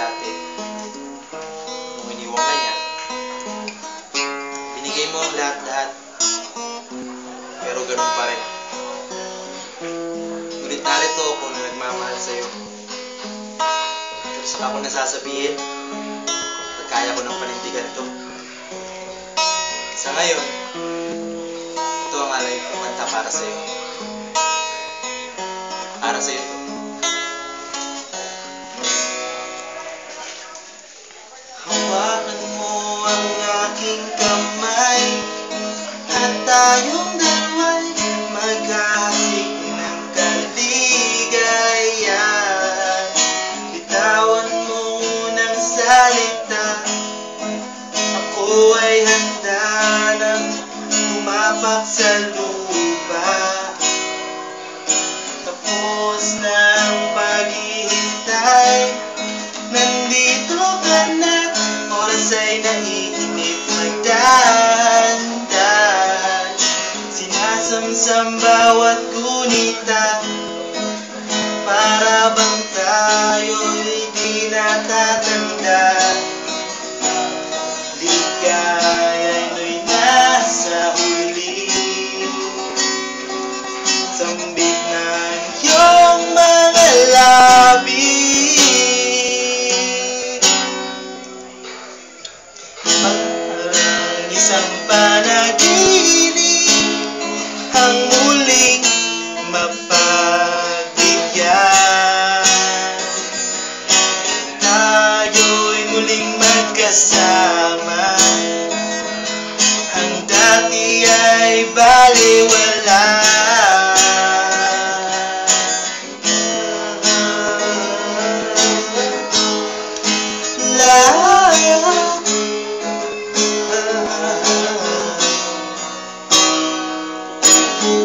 dati. Nung iniwan ka niya, binigay mo ang lahat-lahat. Pero ganun pa rin. Ngunit narito ako na nagmamahal sa'yo. Pero saka ko nasasabihin, kaya ko ng panindigan to. Sa ngayon, ito ang alay kong kanta para sa'yo. Para sa'yo to. Hawakan mo ang aking kamay at tayong dalawa'y maghahasik ng kaligayahan. Bitawan mo ng salita, ako ay handa nang tumapak sa lupa. Tapos ng paghihintay, nandito ka na, oras ay naiinip, magdahan-dahan. Sinasamsam bawat gunita, para bang tayo'y di natatanda. Ligaya'y mo'y nasa huli, sambit ng iyong mga labi. Parang isang panaginip ang muling mapagbigyan. Tayo'y muling magkasama, ang dati ay baliwala.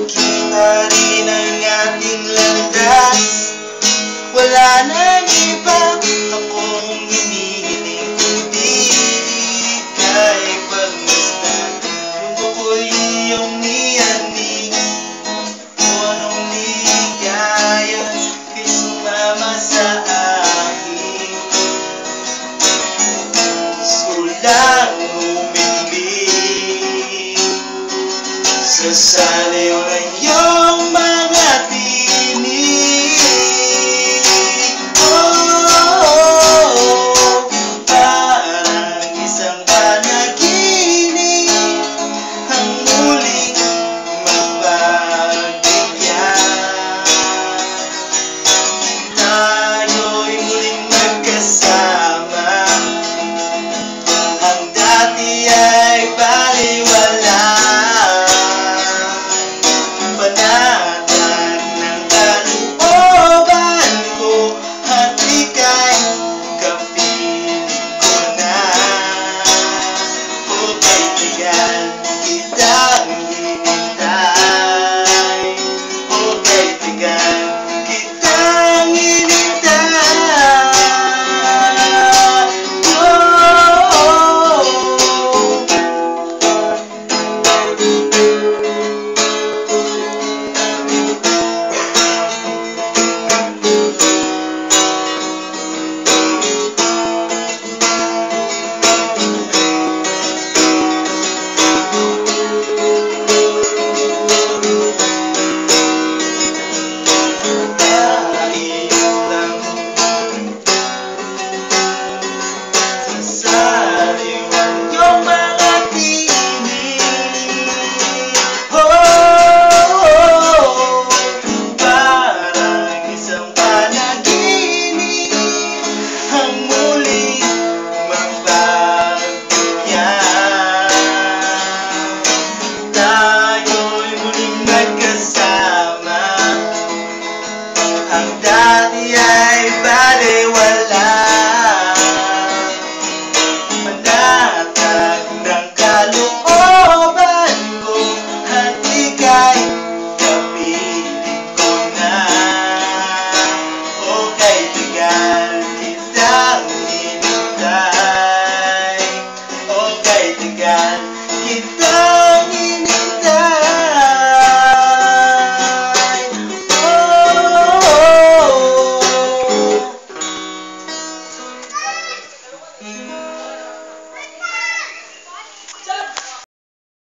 Kita rin ang ating landas, wala nang iba akong hinihiling kundi ika'y pagmasdan. Kung ako'y iyong niyanig, kung anong ligaya kay sumama sa akin. Gusto lang umimbig sa saliw ng iyong mga tinig. Parang isang panaginip ang muling magbibigyan. Tayo'y muling magkasama, ang dati ay baliwala. Panatag ng kalooban ko at ika'y kapiling ko na. O kaibigan, kitang hinintay. O kaibigan, kitang hinintay. Ang dati ay baliwala. Panatag ng kalooban ko at ika'y kapiling ko na. O kaibigan, kitang hinintay. O kaibigan, kitang